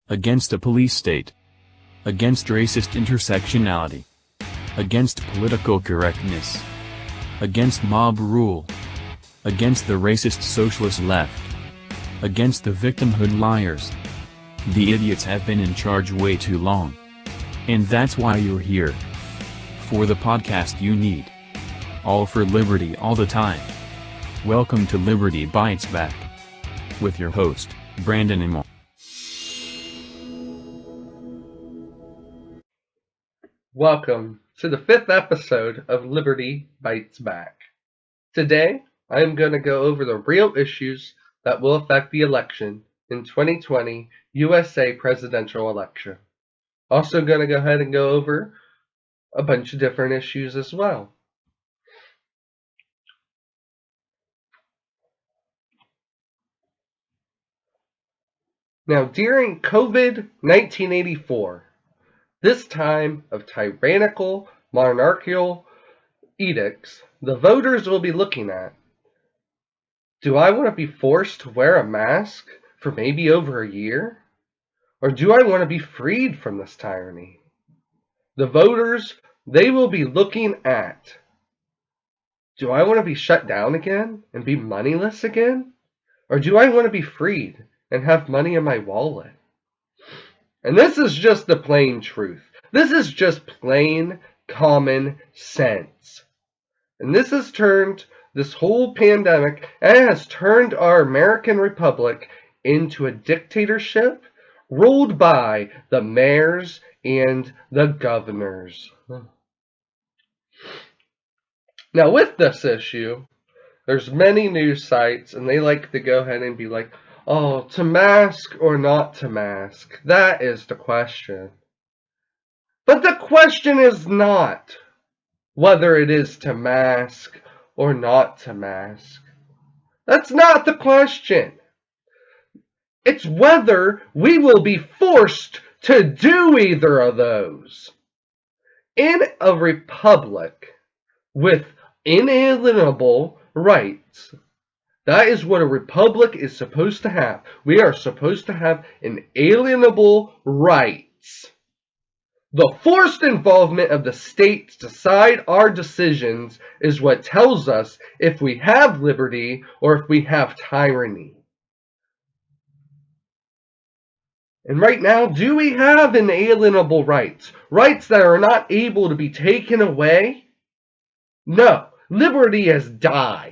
against a police state, against racist intersectionality, against political correctness, against mob rule, against the racist socialist left, against the victimhood liars. The idiots have been in charge way too long. And that's why you're here. For the podcast you need. All for liberty all the time. Welcome to Liberty Bites Back. With your host, Brandon and Mo. Welcome to the 5th episode of Liberty Bites Back. Today, I am going to go over the real issues that will affect the election in 2020 USA presidential election. Also going to go ahead and go over a bunch of different issues as well. Now, during COVID-1984, this time of tyrannical monarchical edicts, the voters will be looking at, do I want to be forced to wear a mask for maybe over a year? Or do I want to be freed from this tyranny? The voters, they will be looking at, do I want to be shut down again and be moneyless again? Or do I want to be freed and have money in my wallet? And this is just the plain truth. This is just plain common sense. And this has turned this whole pandemic, and it has turned our American Republic into a dictatorship ruled by the mayors and the governors. Now with this issue, there's many news sites, and they like to go ahead and be like, oh, to mask or not to mask? That is the question. But the question is not whether it is to mask or not to mask. That's not the question. It's whether we will be forced to do either of those. In a republic with inalienable rights, that is what a republic is supposed to have. We are supposed to have inalienable rights. The forced involvement of the state to decide our decisions is what tells us if we have liberty or if we have tyranny. And right now, do we have inalienable rights? Rights that are not able to be taken away? No, liberty has died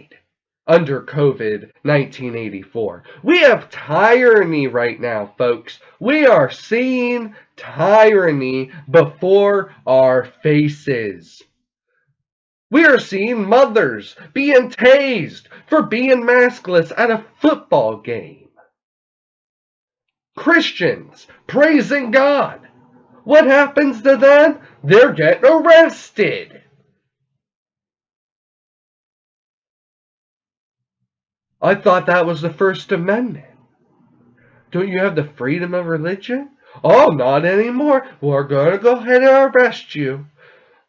under COVID-1984. We have tyranny right now, folks. We are seeing tyranny before our faces. We are seeing mothers being tased for being maskless at a football game. Christians praising God. What happens to them? They're getting arrested. I thought that was the First Amendment. Don't you have the freedom of religion? Oh, not anymore. We're going to go ahead and arrest you.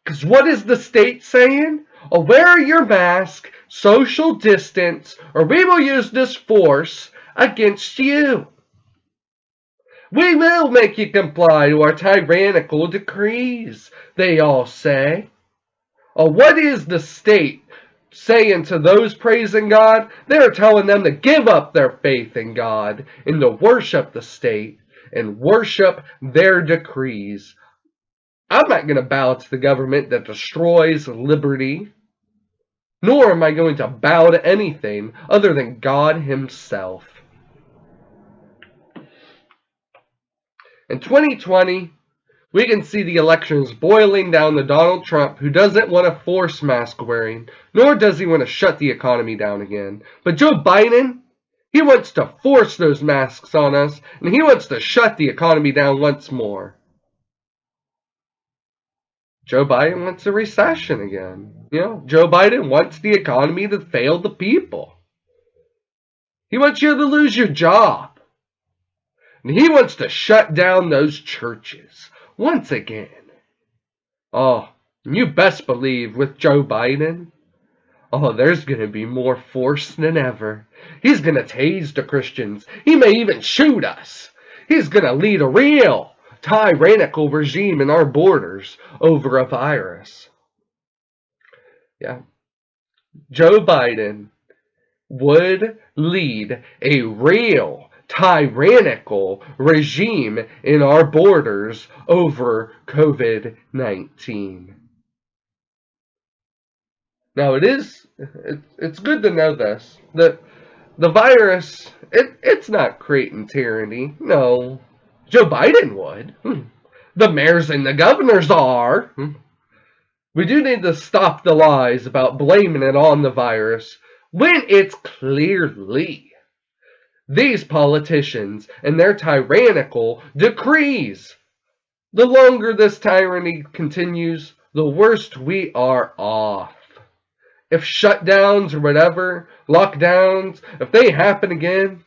Because what is the state saying? Oh, wear your mask, social distance, or we will use this force against you. We will make you comply to our tyrannical decrees, they all say. Oh, what is the state saying to those praising God? They're telling them to give up their faith in God and to worship the state and worship their decrees. I'm not going to bow to the government that destroys liberty, nor am I going to bow to anything other than God himself. In 2020, we can see the elections boiling down to Donald Trump, who doesn't want to force mask wearing, nor does he want to shut the economy down again. But Joe Biden, he wants to force those masks on us, and he wants to shut the economy down once more. Joe Biden wants a recession again. Joe Biden wants the economy to fail the people. He wants you to lose your job. And he wants to shut down those churches once again. Oh, you best believe with Joe Biden, there's going to be more force than ever. He's going to tase the Christians. He may even shoot us. He's going to lead a real tyrannical regime in our borders over a virus. Yeah. Joe Biden would lead a real tyrannical regime in our borders over COVID-19. Now it's good to know this, that the virus, it's not creating tyranny. No, Joe Biden would. The mayors and the governors are. We do need to stop the lies about blaming it on the virus when it's clearly these politicians and their tyrannical decrees. The longer this tyranny continues, the worse we are off. If shutdowns or whatever, lockdowns, if they happen again,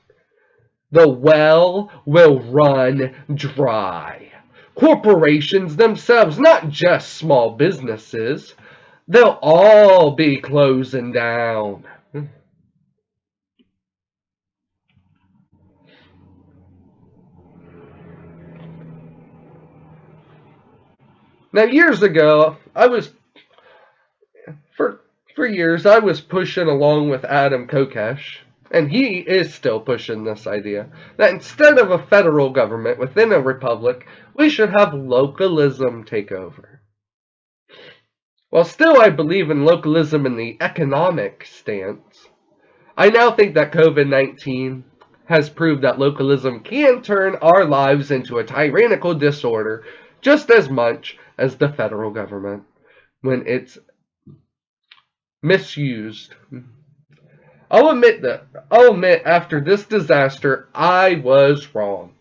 the well will run dry. Corporations themselves, not just small businesses, they'll all be closing down. Now, years ago, for years, I was pushing along with Adam Kokesh, and he is still pushing this idea, that instead of a federal government within a republic, we should have localism take over. While still I believe in localism in the economic stance, I now think that COVID-19 has proved that localism can turn our lives into a tyrannical disorder just as much as the federal government when it's misused. I'll admit after this disaster, I was wrong.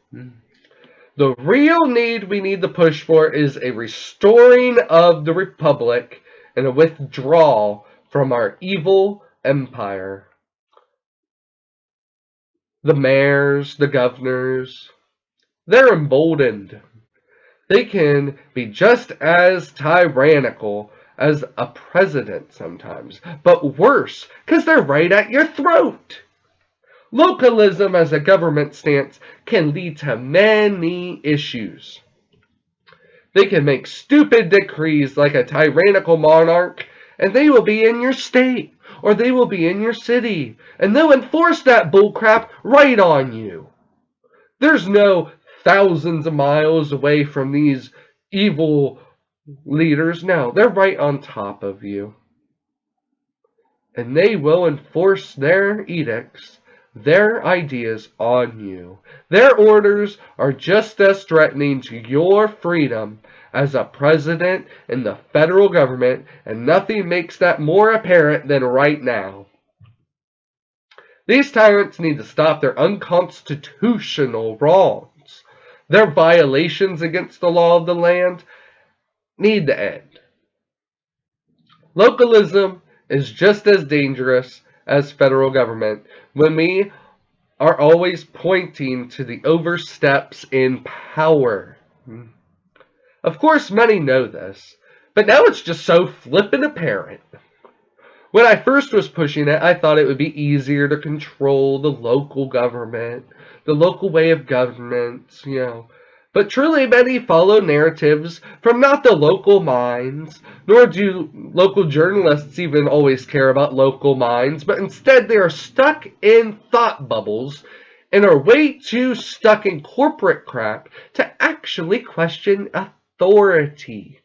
The real need we need to push for is a restoring of the republic and a withdrawal from our evil empire. The mayors, the governors, they're emboldened. They can be just as tyrannical as a president sometimes, but worse, because they're right at your throat. Localism as a government stance can lead to many issues. They can make stupid decrees like a tyrannical monarch, and they will be in your state, or they will be in your city, and they'll enforce that bullcrap right on you. There's no thousands of miles away from these evil leaders. No, they're right on top of you. And they will enforce their edicts, their ideas on you. Their orders are just as threatening to your freedom as a president and the federal government, and nothing makes that more apparent than right now. These tyrants need to stop their unconstitutional wrongs. Their violations against the law of the land need to end. Localism is just as dangerous as federal government when we are always pointing to the oversteps in power. Of course, many know this, but now it's just so flippin' apparent. When I first was pushing it, I thought it would be easier to control the local government, the local way of government, But truly many follow narratives from not the local minds, nor do local journalists even always care about local minds, but instead they are stuck in thought bubbles and are way too stuck in corporate crap to actually question authority.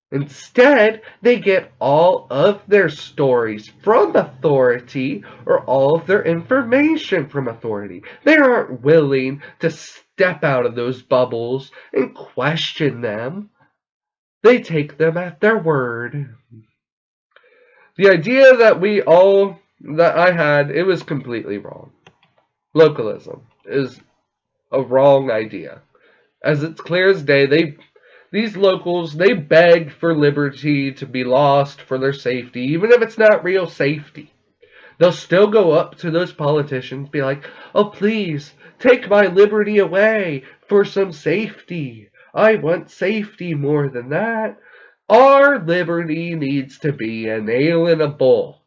Instead, they get all of their stories from authority or all of their information from authority. They aren't willing to step out of those bubbles and question them. They take them at their word. The idea that I had, it was completely wrong. Localism is a wrong idea. As it's clear as day, these locals, they beg for liberty to be lost for their safety, even if it's not real safety. They'll still go up to those politicians, be like, "Oh, please, take my liberty away for some safety. I want safety more than that. Our liberty needs to be inalienable."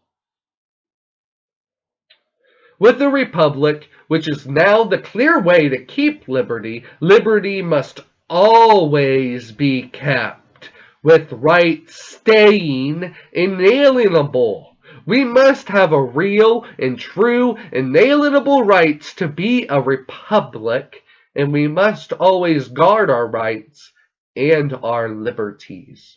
With the republic, which is now the clear way to keep liberty, liberty must always be kept, with rights staying inalienable. We must have a real and true inalienable rights to be a republic, and we must always guard our rights and our liberties.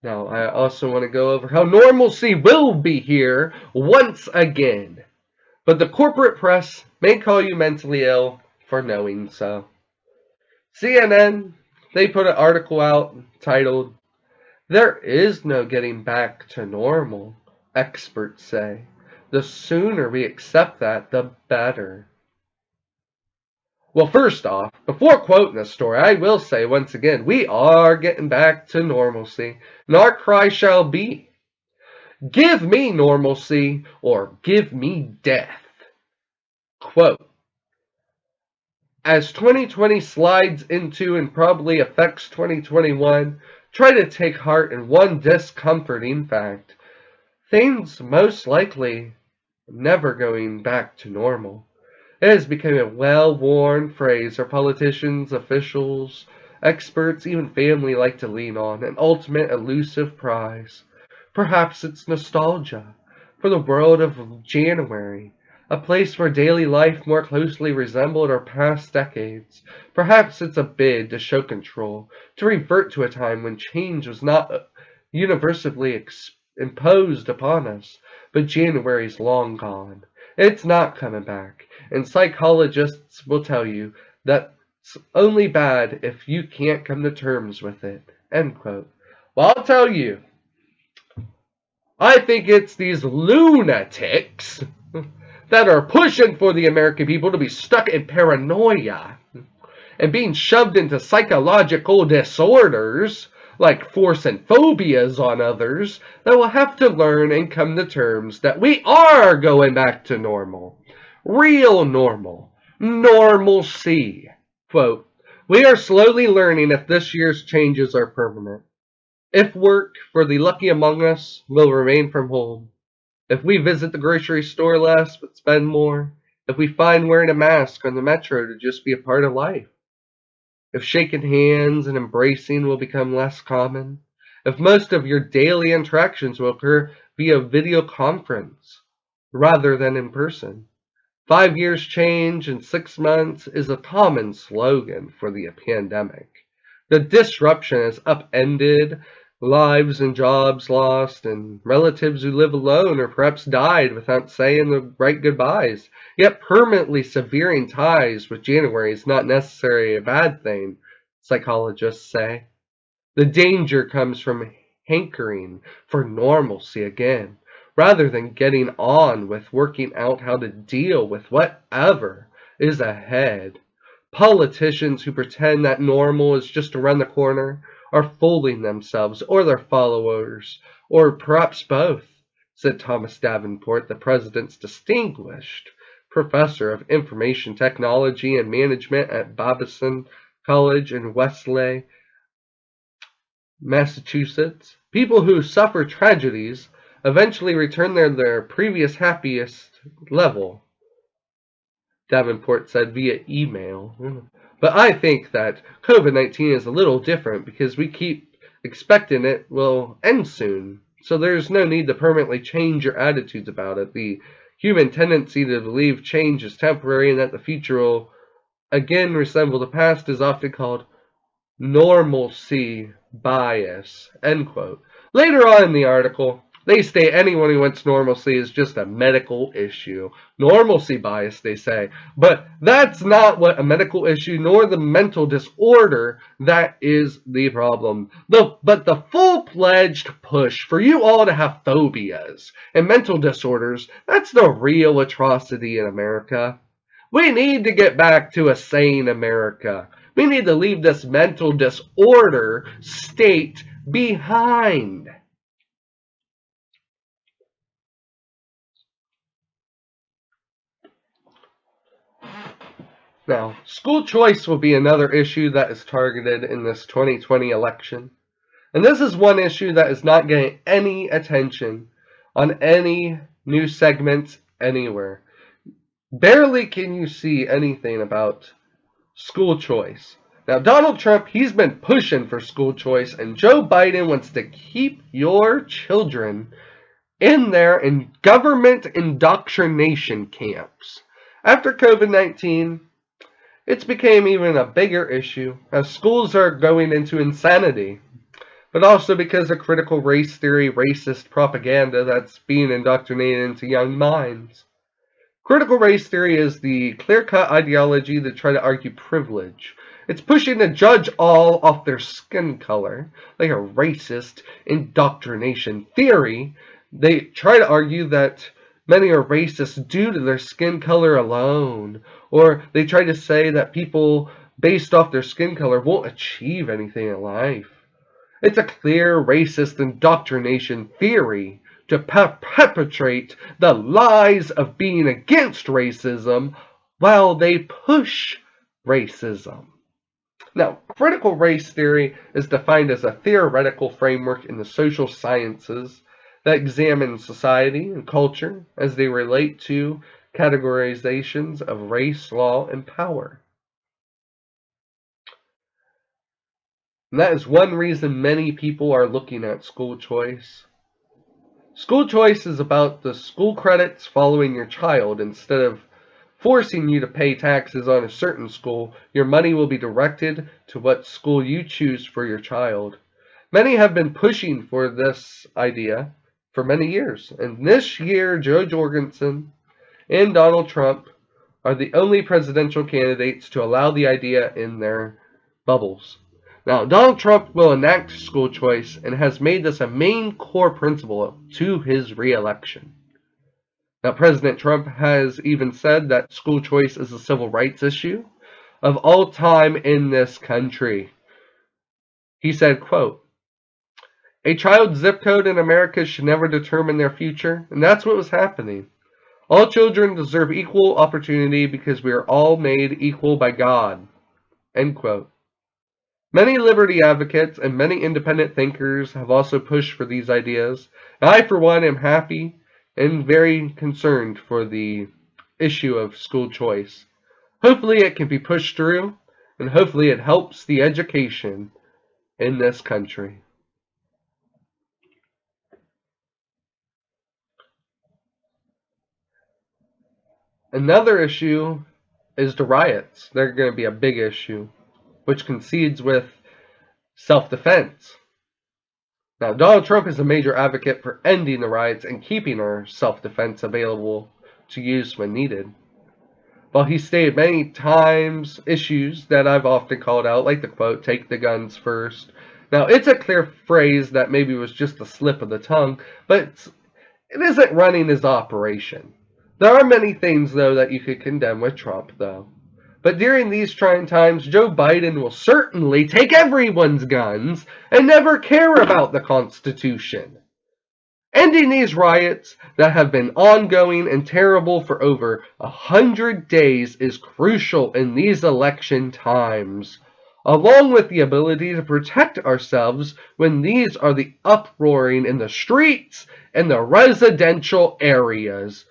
Now, I also want to go over how normalcy will be here once again, but the corporate press may call you mentally ill for knowing so. CNN, they put an article out titled, "There is no getting back to normal, experts say. The sooner we accept that, the better." Well, first off, before quoting the story, I will say once again, we are getting back to normalcy, and our cry shall be, "Give me normalcy or give me death." Quote, as 2020 slides into and probably affects 2021, try to take heart in one discomforting fact. Things most likely never going back to normal. It has become a well-worn phrase our politicians, officials, experts, even family like to lean on, an ultimate elusive prize. Perhaps it's nostalgia for the world of January, a place where daily life more closely resembled our past decades. Perhaps it's a bid to show control, to revert to a time when change was not universally imposed upon us. But January's long gone. It's not coming back. And psychologists will tell you that's only bad if you can't come to terms with it. End quote. Well, I'll tell you, I think it's these lunatics that are pushing for the American people to be stuck in paranoia and being shoved into psychological disorders like forcing phobias on others that will have to learn and come to terms that we are going back to normal. Real normal. Normalcy. Quote, we are slowly learning if this year's changes are permanent. If work for the lucky among us will remain from home. If we visit the grocery store less but spend more. If we find wearing a mask on the metro to just be a part of life. If shaking hands and embracing will become less common, if most of your daily interactions will occur via video conference rather than in person. 5 years change in 6 months is a common slogan for the pandemic. The disruption has upended lives and jobs lost, and relatives who live alone or perhaps died without saying the right goodbyes. Yet permanently severing ties with January is not necessarily a bad thing, psychologists say. The danger comes from hankering for normalcy again, rather than getting on with working out how to deal with whatever is ahead. Politicians who pretend that normal is just around the corner are fooling themselves or their followers, or perhaps both, said Thomas Davenport, the president's distinguished professor of information technology and management at Babson College in Wellesley, Massachusetts. People who suffer tragedies eventually return to their previous happiest level, Davenport said via email. But I think that COVID-19 is a little different because we keep expecting it will end soon. So there's no need to permanently change your attitudes about it. The human tendency to believe change is temporary and that the future will again resemble the past is often called normalcy bias. End quote. Later on in the article, they state anyone who wants normalcy is just a medical issue. Normalcy bias, they say. But that's not what a medical issue nor the mental disorder that is the problem. But the full-fledged push for you all to have phobias and mental disorders, that's the real atrocity in America. We need to get back to a sane America. We need to leave this mental disorder state behind. Now, school choice will be another issue that is targeted in this 2020 election. And this is one issue that is not getting any attention on any news segments anywhere. Barely can you see anything about school choice. Now, Donald Trump, he's been pushing for school choice, and Joe Biden wants to keep your children in there in government indoctrination camps. After COVID-19, it's became even a bigger issue as schools are going into insanity, but also because of critical race theory, racist propaganda that's being indoctrinated into young minds. Critical race theory is the clear-cut ideology that try to argue privilege. It's pushing to judge all off their skin color, like a racist indoctrination theory. They try to argue that many are racist due to their skin color alone, or they try to say that people based off their skin color won't achieve anything in life. It's a clear racist indoctrination theory to perpetrate the lies of being against racism while they push racism. Now, critical race theory is defined as a theoretical framework in the social sciences that examines society and culture as they relate to categorizations of race, law, and power. And that is one reason many people are looking at school choice. School choice is about the school credits following your child. Instead of forcing you to pay taxes on a certain school, your money will be directed to what school you choose for your child. Many have been pushing for this idea for many years, and this year Joe Jorgensen and Donald Trump are the only presidential candidates to allow the idea in their bubbles. Now, Donald Trump will enact school choice and has made this a main core principle to his re-election. Now, President Trump has even said that school choice is a civil rights issue of all time in this country. He said, quote, "A child's zip code in America should never determine their future," and that's what was happening. "All children deserve equal opportunity because we are all made equal by God." End quote. Many liberty advocates and many independent thinkers have also pushed for these ideas. And I, for one, am happy and very concerned for the issue of school choice. Hopefully it can be pushed through, and hopefully it helps the education in this country. Another issue is the riots. They're going to be a big issue, which coincides with self-defense. Now, Donald Trump is a major advocate for ending the riots and keeping our self-defense available to use when needed. While he stated many times issues that I've often called out, like the quote, "take the guns first." Now, it's a clear phrase that maybe was just a slip of the tongue, but it isn't running his operation. There are many things, though, that you could condemn with Trump, though. But during these trying times, Joe Biden will certainly take everyone's guns and never care about the Constitution. Ending these riots that have been ongoing and terrible for over 100 days is crucial in these election times, along with the ability to protect ourselves when these are the uproaring in the streets and the residential areas.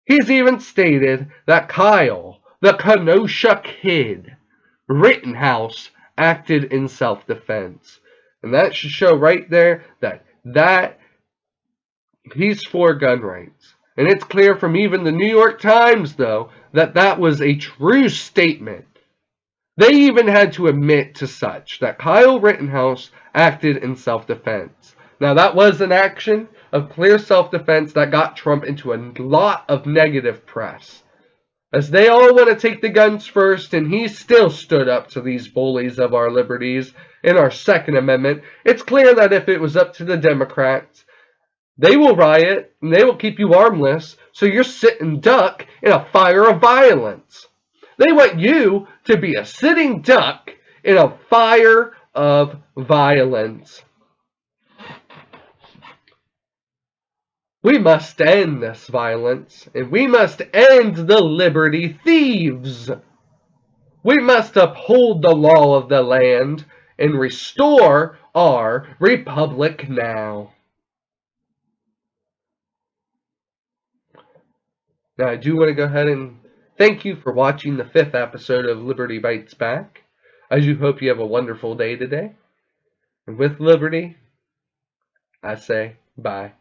He's even stated that Kyle, the Kenosha Kid, Rittenhouse, acted in self-defense. And that should show right there that he's for gun rights. And it's clear from even the New York Times, though, that that was a true statement. They even had to admit to such, that Kyle Rittenhouse acted in self-defense. Now, that was an action of clear self-defense that got Trump into a lot of negative press, as they all want to take the guns first, and he still stood up to these bullies of our liberties in our Second Amendment. It's clear that if it was up to the Democrats, they will riot, and they will keep you armless, so you're sitting duck in a fire of violence. They want you to be a sitting duck in a fire of violence. We must end this violence, and we must end the liberty thieves. We must uphold the law of the land and restore our republic now. Now, I do want to go ahead and thank you for watching the 5th episode of Liberty Bites Back. I do hope you have a wonderful day today. And with liberty, I say bye.